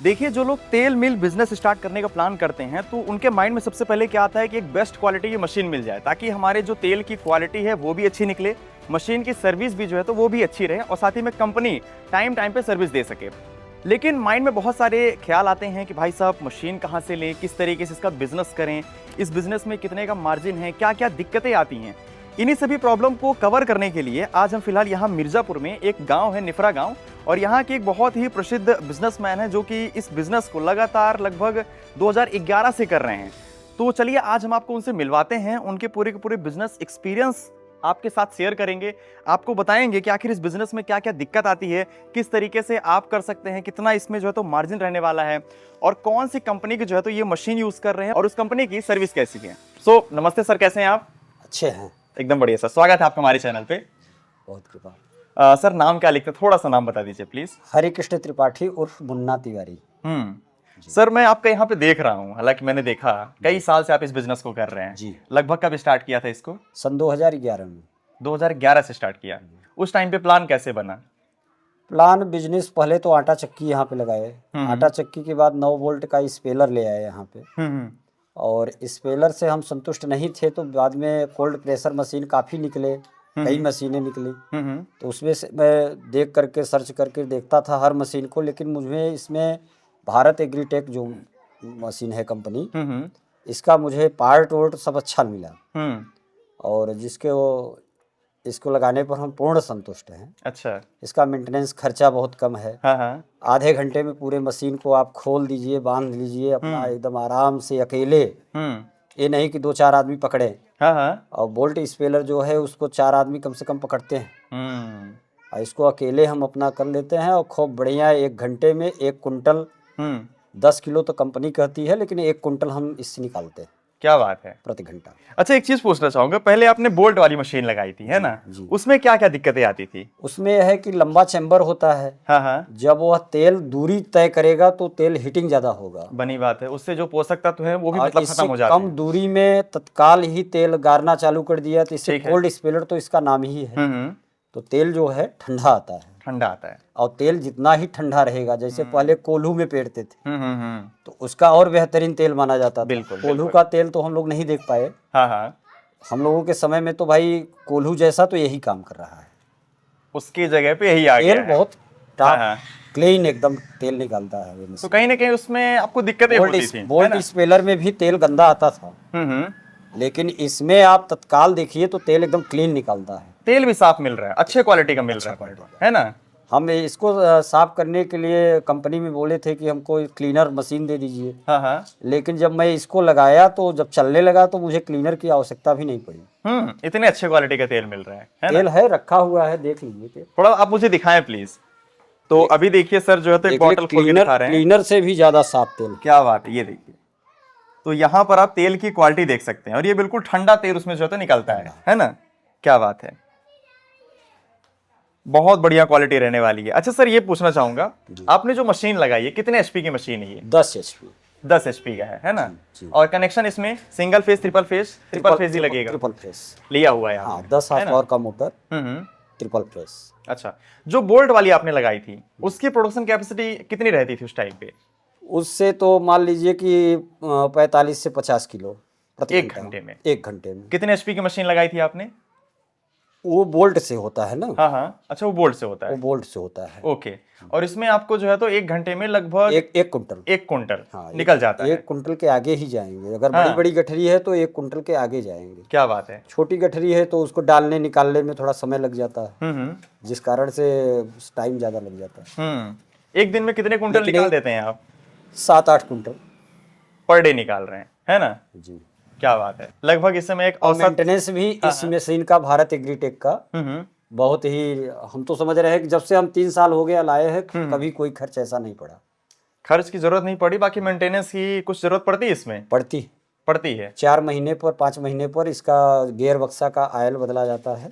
देखिए, जो लोग तेल मिल बिजनेस स्टार्ट करने का प्लान करते हैं तो उनके माइंड में सबसे पहले क्या आता है कि एक बेस्ट क्वालिटी की मशीन मिल जाए ताकि हमारे जो तेल की क्वालिटी है वो भी अच्छी निकले, मशीन की सर्विस भी जो है तो वो भी अच्छी रहे और साथ ही में कंपनी टाइम टाइम पे सर्विस दे सके। लेकिन माइंड में बहुत सारे ख्याल आते हैं कि भाई साहब मशीन कहाँ से लें, किस तरीके से इसका बिजनेस करें, इस बिजनेस में कितने का मार्जिन है, क्या क्या दिक्कतें आती हैं। इन्हीं सभी प्रॉब्लम को कवर करने के लिए आज हम फिलहाल यहाँ मिर्ज़ापुर में एक गांव है निफरा गांव, और यहाँ के एक बहुत ही प्रसिद्ध बिजनेसमैन है जो कि इस बिजनेस को लगातार लगभग 2011 से कर रहे हैं। तो चलिए आज हम आपको उनसे मिलवाते हैं, उनके पूरे के पूरे बिजनेस एक्सपीरियंस आपके साथ शेयर करेंगे, आपको बताएंगे कि आखिर इस बिजनेस में क्या क्या दिक्कत आती है, किस तरीके से आप कर सकते हैं, कितना इसमें जो है तो मार्जिन रहने वाला है और कौन सी कंपनी की जो है तो ये मशीन यूज कर रहे हैं और उस कंपनी की सर्विस कैसी है। नमस्ते सर, कैसे हैं आप? अच्छे हैं। एकदम बढ़िया सर, स्वागत है आपका हमारे चैनल पे। बहुत कृपा। सर नाम क्या लिखते हैं, थोड़ा सा नाम बता दीजिए प्लीज। हरिकृष्ण त्रिपाठी उर्फ मुन्ना तिवारी। सर मैं आपका यहाँ पे देख रहा हूँ, हालांकि मैंने देखा कई साल से आप इस बिजनेस को कर रहे हैं जी। लगभग कब स्टार्ट किया था इसको? सन 2011 में। 2011 से स्टार्ट किया। उस टाइम पे प्लान कैसे बना? प्लान बिजनेस पहले तो आटा चक्की यहाँ पे लगाए। आटा चक्की के बाद 9 वोल्ट का स्पेलर ले आए यहाँ पे। और स्पेलर से हम संतुष्ट नहीं थे तो बाद में कोल्ड प्रेशर मशीन काफ़ी निकले, कई मशीनें निकली। तो उसमें से मैं देख करके सर्च करके देखता था हर मशीन को, लेकिन मुझे इसमें भारत एग्रीटेक जो मशीन है कंपनी, इसका मुझे पार्ट वोर्ट सब अच्छा मिला और इसको लगाने पर हम पूर्ण संतुष्ट हैं। अच्छा। इसका मेंटेनेंस खर्चा बहुत कम है। हाँ। आधे घंटे में पूरे मशीन को आप खोल दीजिए, बांध लीजिए अपना एकदम आराम से अकेले। ये नहीं कि 2-4 आदमी पकड़े। हाँ। और बोल्ट स्पेलर जो है उसको 4 आदमी कम से कम पकड़ते हैं और इसको अकेले हम अपना कर लेते हैं और खूब बढ़िया 1 घंटे में 1 कुंटल 10 किलो तो कंपनी कहती है, लेकिन 1 कुंटल हम इससे निकालते हैं। क्या बात है, प्रति घंटा। अच्छा, एक चीज पूछना चाहूंगा, पहले आपने बोल्ट वाली मशीन लगाई थी है ना? उसमें क्या क्या दिक्कतें आती थी? उसमें यह है कि लंबा चैम्बर होता है। हाँ। जब वह तेल दूरी तय करेगा तो तेल हीटिंग ज्यादा होगा। बनी बात है, उससे जो पोषक तत्व है वो भी मतलब खत्म हो जाते हैं। कम दूरी में तत्काल ही तेल गारना चालू कर दिया तो इससे कोल्ड स्पेलर तो इसका नाम ही है। तो तेल जो है ठंडा आता है। और तेल जितना ही ठंडा रहेगा, जैसे पहले कोल्हू में पेरते थे तो उसका और बेहतरीन तेल माना जाता था। कोल्हू का तेल तो हम लोग नहीं देख पाए। हाँ। हम लोगों के समय में तो भाई कोल्हू जैसा तो यही काम कर रहा है, उसकी जगह पे यही आ गया है। तेल बहुत टॉप क्लीन एकदम तेल निकालता है। तो कहीं ना कहीं उसमें आपको दिक्कतें होती थी। बोल्ट स्पेलर में भी तेल गंदा आता था, लेकिन इसमें आप तत्काल देखिए तो तेल एकदम क्लीन निकालता है। तेल भी साफ मिल रहा है, अच्छे क्वालिटी का मिल रहा है ना? हम इसको साफ करने के लिए कंपनी में बोले थे कि हमको क्लीनर मशीन दे दीजिए। हाँ। लेकिन जब मैं इसको लगाया तो जब चलने लगा तो मुझे क्लीनर की आवश्यकता भी नहीं पड़ी। इतने अच्छे क्वालिटी का तेल मिल रहा है तेल है रखा हुआ है, देख लीजिए। थोड़ा आप मुझे दिखाएं प्लीज। तो अभी देखिए सर जो है तो एक बॉटल खोल के दिखा रहे हैं। क्लीनर से भी ज्यादा साफ तेल। क्या बात है, ये देखिए। तो यहाँ पर आप तेल की क्वालिटी देख सकते हैं और ये बिल्कुल ठंडा तेल उसमें जो है तो निकलता है ना? क्या बात है, बहुत बढ़िया क्वालिटी रहने वाली है। अच्छा सर, ये पूछना चाहूंगा, आपने जो मशीन लगाई है कितने एचपी की मशीन है ये? 10 एचपी का है ना? और कनेक्शन इसमें सिंगल फेज, ट्रिपल फेज ही लगेगा? ट्रिपल फेज लिया हुआ है। हाँ, 10 हार्स पावर का मोटर, ट्रिपल फेज। अच्छा, जो बोल्ट वाली आपने लगाई थी उसकी प्रोडक्शन कैपेसिटी कितनी रहती थी उस टाइम पे? उससे तो मान लीजिए कि 45 से 50 किलो एक घंटे में। 1 घंटे में। कितने एचपी की मशीन लगाई थी आपने? वो बोल्ट से होता है ना? हाँ। अच्छा, वो बोल्ट से होता है। वो बोल्ट से होता है। ओके। और इसमें आपको जो है तो 1 घंटे में लगभग एक कुंटल हाँ, निकल जाता है। 1 कुंटल के आगे ही जाएंगे। अगर बड़ी बड़ी गठरी है तो 1 कुंटल के आगे जाएंगे। क्या बात है। छोटी गठरी है तो उसको डालने निकालने में थोड़ा समय लग जाता है, जिस कारण से टाइम ज्यादा लग जाता है। एक दिन में कितने कुंटल निकाल देते हैं आप? 7-8 कुंटल पर डे निकाल रहे हैं, है ना? जी। क्या बात है। लगभग इस समय एक औसत मेंटेनेंस भी इस मशीन का भारत एग्रीटेक का बहुत ही, हम तो समझ रहे हैं कि जब से हम 3 साल हो गया लाए हैं कभी कोई खर्च ऐसा नहीं पड़ा। खर्च की जरूरत नहीं पड़ी, बाकी मेंटेनेंस की कुछ जरूरत पड़ती है इसमें? पड़ती है। 4 महीने पर 5 महीने पर इसका गियर बक्सा का ऑयल बदला जाता है,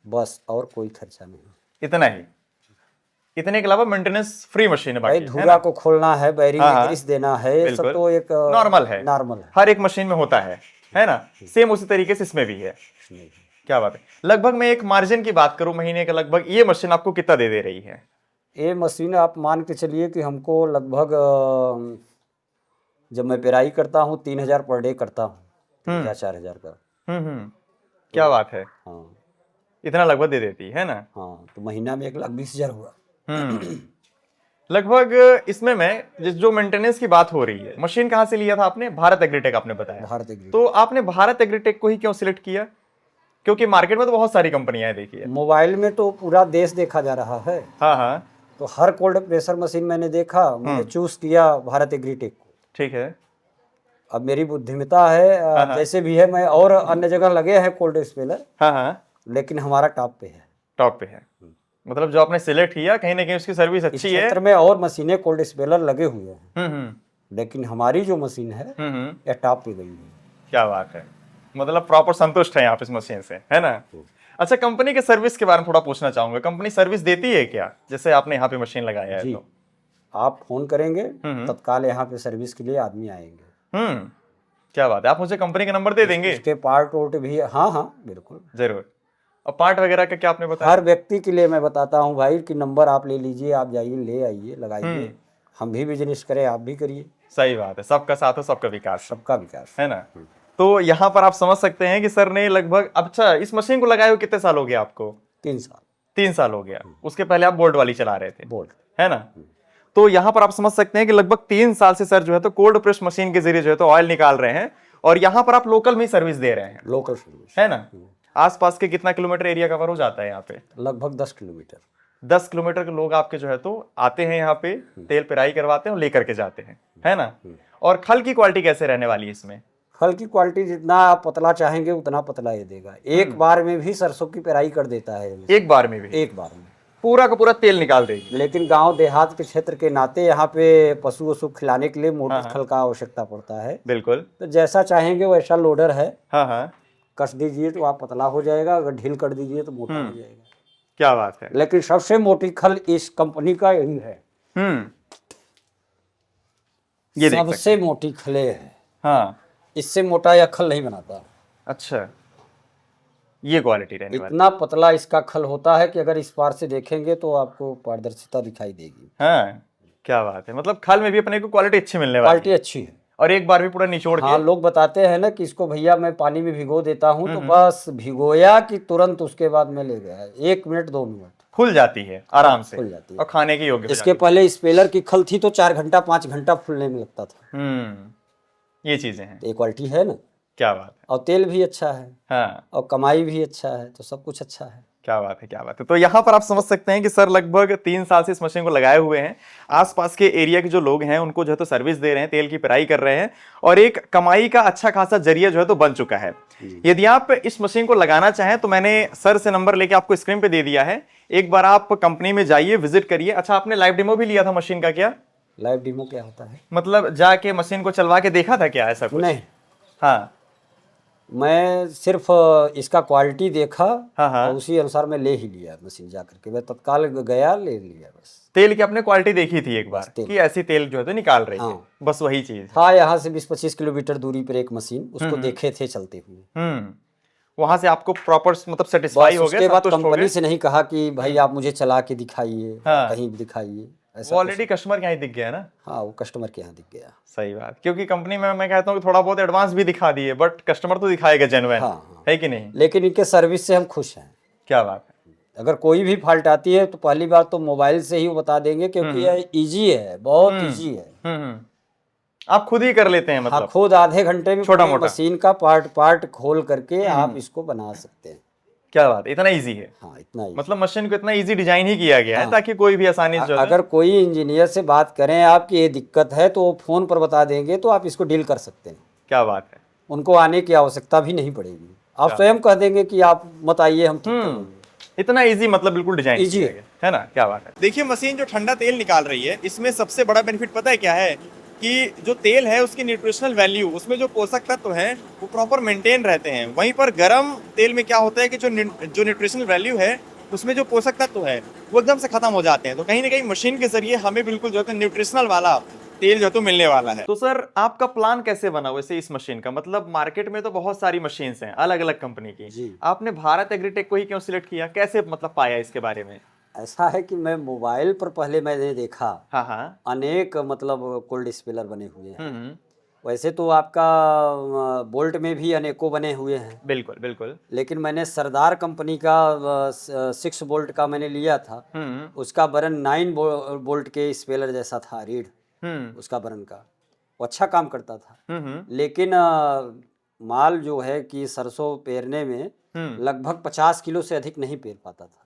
बस, और कोई खर्चा नहीं। इतना ही? इतने के अलावा मेंटेनेंस फ्री मशीन है बाकी? धुरा को खोलना है, बैरिंग में ग्रीस देना है, सब तो एक नॉर्मल है। हर एक मशीन में होता है ना? सेम उसी तरीके से इसमें भी है। क्या बात है। लगभग मैं एक मार्जिन की बात करूं महीने का, लगभग ये मशीन आपको कितना दे रही है? ये मशीन आप मान के चलिए कि हमको लगभग जब मैं पेराई करता हूँ 3,000 पर डे करता हूँ, 3,000 4,000 का। क्या बात है, हाँ इतना लगभग दे देती है ना। हाँ, तो महीना में 1,20,000 हुआ। लगभग इसमें मैं जो मेंटेनेंस की बात हो रही है, मशीन कहाँ से लिया था आपने? भारत एग्रीटेक आपने बताया। भारत एग्री। तो आपने भारत एग्रीटेक को ही क्यों सिलेक्ट किया? क्योंकि मार्केट में तो बहुत सारी कंपनियां हैं, देखिए। मोबाइल में तो पूरा देश देखा जा रहा है। हाँ हाँ, तो हर कोल्ड प्रेशर मशीन मैंने देखा, मैंने चूज किया भारत एग्रीटेक को। ठीक है। अब मेरी बुद्धिमता है, जैसे भी है, मैं और अन्य जगह लगे हैं कोल्ड स्पेलर, हाँ हाँ, लेकिन हमारा टॉप पे है। टॉप पे है, मतलब जो आपने सिलेक्ट किया कहीं ना कहीं उसकी सर्विस इस अच्छी है। क्षेत्र में और मशीनें कोल्ड स्पेलर लगे हुए हैं, हम्म। लेकिन हमारी जो मशीन है यह टॉप पे गई है। क्या बात है, मतलब प्रॉपर संतुष्ट है आप इस मशीन से, है ना। अच्छा, कंपनी के सर्विस के बारे में थोड़ा पूछना चाहूंगा, कंपनी सर्विस देती है क्या? जैसे आपने यहाँ पे मशीन लगाया है जी, तो आप फोन करेंगे तत्काल यहाँ पे सर्विस के लिए आदमी आएंगे। क्या बात है, आप मुझे कंपनी का नंबर दे देंगे? इसके पार्ट वोर्ट भी, हाँ हाँ बिल्कुल, जरूर। और पार्ट वगैरह का क्या आपने बताया? हर व्यक्ति के लिए मैं बताता हूँ भाई कि नंबर आप ले लीजिए, आप जाइए ले आइए, लगाइए, हम भी बिजनेस करें, आप भी करिए। सही बात है, सबका साथ हो सबका विकास, सबका विकास, है ना। तो यहाँ पर आप समझ सकते हैं कि सर ने लगभग, अच्छा इस मशीन को लगाए हुए कितने साल हो गया आपको? 3 साल। 3 साल हो गया। उसके पहले आप बोल्ट वाली चला रहे थे, बोल्ट, है ना। तो यहाँ पर आप समझ सकते हैं कि लगभग 3 साल से सर जो है तो कोल्ड प्रेस मशीन के जरिए जो है तो ऑयल निकाल रहे हैं, और यहाँ पर आप लोकल में सर्विस दे रहे हैं। लोकल सर्विस, है ना। आसपास के कितना किलोमीटर एरिया कवर हो जाता है यहाँ पे? लगभग 10 किलोमीटर। 10 किलोमीटर के लोग आपके जो है तो आते हैं यहाँ पे, तेल पेराई करवाते हैं और लेकर के जाते हैं, है ना। और खल की क्वालिटी कैसे रहने वाली है इसमें? खल की क्वालिटी जितना आप पतला चाहेंगे उतना पतला ये देगा। एक बार में भी सरसों की पेराई कर देता है। एक बार में भी? एक बार में पूरा का पूरा तेल निकाल देगी। लेकिन गांव देहात के क्षेत्र के नाते यहाँ पे पशु वशु खिलाने के लिए मोटी खल का आवश्यकता पड़ता है। बिल्कुल, तो जैसा चाहेंगे वैसा लोडर है। हाँ हाँ, कस दीजिए तो आप पतला हो जाएगा, अगर ढील कर दीजिए तो मोटा हो जाएगा। क्या बात है। लेकिन सबसे मोटी खल इस कंपनी का यही है। ये देख सबसे मोटी खले है। हाँ, इससे मोटा या खल नहीं बनाता। अच्छा, ये क्वालिटी रहने वाली। इतना पतला इसका खल होता है कि अगर इस पार से देखेंगे तो आपको पारदर्शिता दिखाई देगी। हाँ, क्या बात है, मतलब खल में भी अपने को क्वालिटी अच्छी मिलने वाली है। क्वालिटी अच्छी है, और एक बार भी पूरा निचोड़ हाँ, के। लोग बताते हैं ना कि इसको भैया मैं पानी में भिगो देता हूँ, तो बस भिगोया कि तुरंत उसके बाद में ले गया 1 मिनट 2 मिनट फुल जाती है आराम से, फुल जाती है और खाने के योग्य हो इसके पहले स्पेलर की खल थी तो 4 घंटा 5 घंटा फूलने में लगता था। ये चीजें हैं। ये क्वालिटी है ना। क्या बात है। और तेल भी अच्छा है, हाँ, और कमाई भी अच्छा है, तो सब कुछ अच्छा है। क्या बात है, क्या बात है। तो यहाँ पर आप समझ सकते हैं कि सर लगभग 3 साल से इस मशीन को लगाए हुए हैं। आसपास के एरिया के जो लोग हैं उनको जो है तो सर्विस दे रहे हैं, तेल की पेराई कर रहे हैं, और एक कमाई का अच्छा खासा जरिया जो है तो बन चुका है। यदि आप इस मशीन को लगाना चाहें तो मैंने सर से नंबर लेके आपको स्क्रीन पे दे दिया है, एक बार आप कंपनी में जाइए, विजिट करिए। अच्छा, आपने लाइव डेमो भी लिया था मशीन का क्या? लाइव डेमो क्या होता है? मतलब जाके मशीन को चलवा के देखा था क्या, ऐसा कुछ? नहीं, हाँ, मैं सिर्फ इसका क्वालिटी देखा, हाँ, और उसी अनुसार मैं ले ही लिया मशीन जा करके। मैं तत्काल गया, ले लिया बस। तेल की आपने क्वालिटी देखी थी एक बार कि ऐसी तेल जो है तो निकाल रही है, बस वही चीज। हाँ, यहाँ से 20-25 किलोमीटर दूरी पर एक मशीन, उसको देखे थे चलते हुए। वहां से आपको प्रॉपर मतलब सेटिस्फाई हो गया, उसके बाद संतुष्ट हो कंपनी गए? से नहीं कहा कि भाई आप मुझे चला के दिखाइए, कहीं भी दिखाइए, ऐसा वो ऑलरेडी कस्टमर के यहाँ दिख गया ना। हाँ, वो कस्टमर के यहाँ दिख गया। सही बात, क्योंकि कंपनी में मैं कहता हूँ कि थोड़ा बहुत एडवांस भी दिखा दिए, बट कस्टमर तो दिखाएगा जेन्युइन, है कि नहीं? लेकिन इनके सर्विस से हम खुश हैं। क्या बात है। अगर कोई भी फॉल्ट आती है तो पहली बार तो मोबाइल से ही वो बता देंगे, क्योंकि यह इजी है, बहुत इजी है। आप खुद ही कर लेते हैं मतलब? हाँ, खुद आधे घंटे में छोटा मोटा मशीन का पार्ट खोल करके आप इसको बना सकते हैं। क्या बात, इतना इजी है? हाँ, इतना ही। मतलब मशीन को इतना इजी डिजाइन ही किया गया है ताकि कोई भी आसानी से। अगर कोई इंजीनियर से बात करें आपकी ये दिक्कत है तो वो फोन पर बता देंगे, तो आप इसको डील कर सकते हैं। क्या बात है। उनको आने की आवश्यकता भी नहीं पड़ेगी, आप स्वयं कह देंगे कि आप मत आइए, हम ठीक कर देंगे। इतना इजी, मतलब बिल्कुल डिजाइन इजी है ना। क्या बात है। देखिए, मशीन जो ठंडा तेल निकाल रही है, इसमें सबसे बड़ा बेनिफिट पता है क्या है? कि जो तेल है उसकी न्यूट्रिशनल वैल्यू, उसमें जो पोषक तत्व हैं वो प्रॉपर मेंटेन रहते हैं। वहीं पर गर्म तेल में क्या होता है कि जो न्यूट्रिशनल वैल्यू है उसमें जो पोषक तत्व है वो एकदम से खत्म हो जाते हैं। तो कहीं ना कहीं मशीन के जरिए हमें बिल्कुल जो है न्यूट्रिशनल वाला तेल जो तो मिलने वाला है। तो सर आपका प्लान कैसे बना वैसे इस मशीन का? मतलब मार्केट में तो बहुत सारी मशीन्स हैं अलग अलग कंपनी की, आपने भारत एग्रीटेक को ही क्यों सिलेक्ट किया? कैसे मतलब पाया इसके बारे में? ऐसा है कि मैं मोबाइल पर पहले मैंने देखा हाँ हाँ। अनेक मतलब कोल्ड स्पेलर बने हुए हैं। हम्म। वैसे तो आपका बोल्ट में भी अनेकों बने हुए हैं, बिल्कुल बिल्कुल। लेकिन मैंने सरदार कंपनी का 6 बोल्ट का मैंने लिया था। हम्म उसका बरन 9 बोल्ट के स्पेलर जैसा था, रीढ़ हम्म उसका बरन का, वो अच्छा काम करता था। हम्म लेकिन माल जो है कि सरसों पेरने में हम्म लगभग 50 किलो से अधिक नहीं पेर पाता था।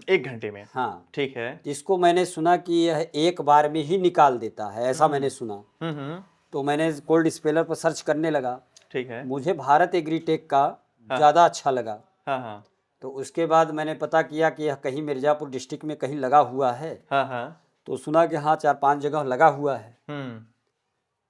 1 घंटे में। हाँ, ठीक है। जिसको मैंने सुना कि यह एक बार में ही निकाल देता है, ऐसा मैंने सुना। हम्म। तो मैंने कोल्ड स्पेलर पर सर्च करने लगा। ठीक है। मुझे भारत एग्रीटेक का हाँ ज़्यादा अच्छा लगा। हाँ हाँ तो उसके बाद मैंने पता किया कि यह कहीं मिर्ज़ापुर डिस्ट्रिक्ट में कहीं लगा हुआ है। हाँ हाँ। तो सुना कि हाँ 4-5 जगह लगा हुआ है। हम्म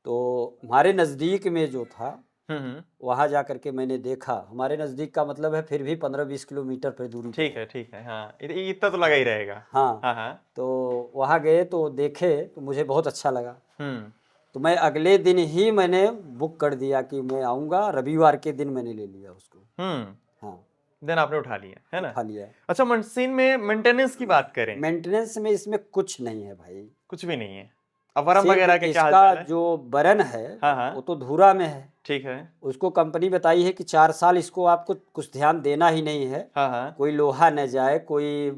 तो हमारे नज़दीक में जो था हम्म। वहाँ जा कर के मैंने देखा। हमारे नज़दीक का मतलब है फिर भी 15-20 किलोमीटर पर दूरी पे है। ठीक है। हाँ, इतना तो लगा ही रहेगा। हाँ, हाँ हाँ। तो वहाँ गए तो देखे तो मुझे बहुत अच्छा लगा। हम्म तो मैं अगले दिन ही मैंने बुक कर दिया कि मैं आऊँगा। रविवार के दिन मैंने ले लिया उसको। हाँ, देन आपने उठा लिया है ना। उठा लिया। अच्छा, मशीन में मेंटेनेंस की बात करें, मेंटेनेंस में इसमें कुछ नहीं है भाई। कुछ भी नहीं है। अवरम सिर्फ वगैरह के क्या इसका हालचाल है? जो बरन है हाँ हाँ। वो तो धूरा में है। ठीक है। उसको कंपनी बताई है कि 4 साल इसको आपको कुछ ध्यान देना ही नहीं है। हाँ हाँ। कोई लोहा न जाए, कोई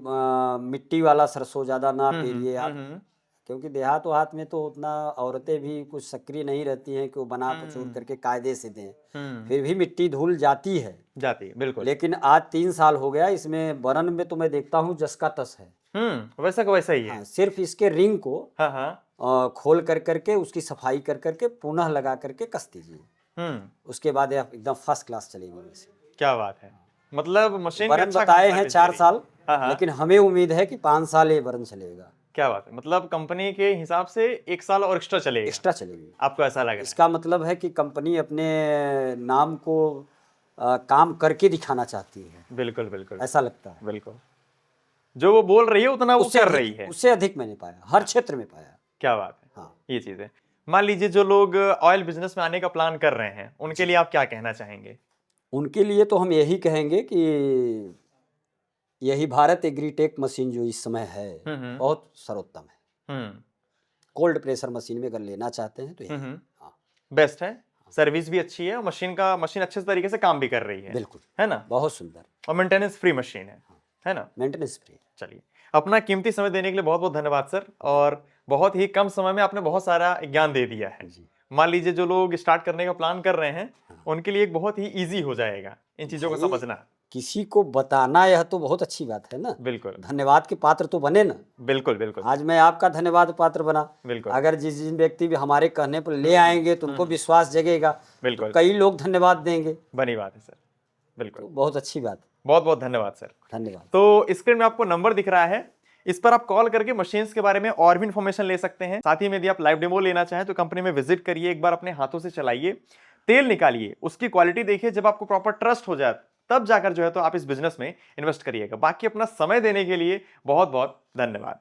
मिट्टी वाला सरसों ज़्यादा ना पेरिए आप। हम्म। क्योंकि देहात वहात में तो उतना औरतें भी कुछ सक्रिय नहीं रहती हैं कि वो बना पचूर करके कायदे से दें। फिर भी मिट्टी धूल जाती है। जाती है बिल्कुल। लेकिन आज 3 साल हो गया, इसमें बरन में तो मैं देखता हूँ जस का तस है। वैसा का वैसा ही है। हाँ, सिर्फ इसके रिंग को हाँ हाँ। खोल कर करके उसकी सफाई कर करके पुनः लगा करके कस दीजिए। उसके बाद यह एकदम फर्स्ट क्लास चलेगी मशीन। क्या बात है, मतलब मशीन बरन अच्छा बताए काम हैं सर्विस 4 दे साल, रही है। हाँ हाँ। लेकिन हमें उम्मीद है कि 5 साल ये बरन चलेगा। क्या बात है, मतलब कंपनी के हिसाब से 1 साल और एक्स्ट्रा चलेगा। एक्स्ट्रा चलेगी। आपको ऐसा लग रहा है? इसका मतलब है कि कंपनी अपने नाम को काम करके दिखाना चाहती है। बिल्कुल बिल्कुल। ऐसा लगता है। बिल्कुल, जो वो बोल रही है उतना वो कर रही है। उससे अधिक मैंने पाया, हर क्षेत्र में पाया। क्या बात है। हाँ, ये चीज है। मान लीजिए जो लोग ऑयल बिजनेस में आने का प्लान कर रहे हैं, उनके लिए आप क्या कहना चाहेंगे? उनके लिए तो हम यही कहेंगे कि यही भारत एग्रीटेक मशीन जो इस समय है बहुत सर्वोत्तम है। कोल्ड प्रेशर मशीन में अगर लेना चाहते हैं तो यही हाँ, बेस्ट है। सर्विस भी अच्छी है, मशीन अच्छे तरीके से काम भी कर रही है। बिल्कुल, है ना, बहुत सुंदर और मेंटेनेंस फ्री मशीन है ना। Maintenance free. चलिए, अपना कीमती समय देने के लिए बहुत बहुत धन्यवाद सर, और बहुत ही कम समय में आपने बहुत सारा ज्ञान दे दिया है। मान लीजिए जो लोग स्टार्ट करने का प्लान कर रहे हैं, उनके लिए एक बहुत ही इजी हो जाएगा इन चीजों को समझना। किसी को बताना यह तो बहुत अच्छी बात है ना। बिल्कुल, धन्यवाद के पात्र तो बने ना। बिल्कुल बिल्कुल। आज मैं आपका धन्यवाद पात्र बना। बिल्कुल। अगर जिन व्यक्ति भी हमारे कहने पर ले आएंगे तो उनको विश्वास जगेगा। बिल्कुल, तो कई लोग धन्यवाद देंगे। बनी बात है सर। बिल्कुल, तो बहुत अच्छी बात। बहुत बहुत धन्यवाद सर। धन्यवाद। तो स्क्रीन में आपको नंबर दिख रहा है, इस पर आप कॉल करके मशीन्स के बारे में और भी इन्फॉर्मेशन ले सकते हैं। साथ ही में यदि आप लाइव डेमो लेना चाहें तो कंपनी में विजिट करिए, एक बार अपने हाथों से चलाइए, तेल निकालिए, उसकी क्वालिटी देखिए। जब आपको प्रॉपर ट्रस्ट हो जाए तब जाकर जो है तो आप इस बिजनेस में इन्वेस्ट करिएगा। बाकी अपना समय देने के लिए बहुत बहुत धन्यवाद।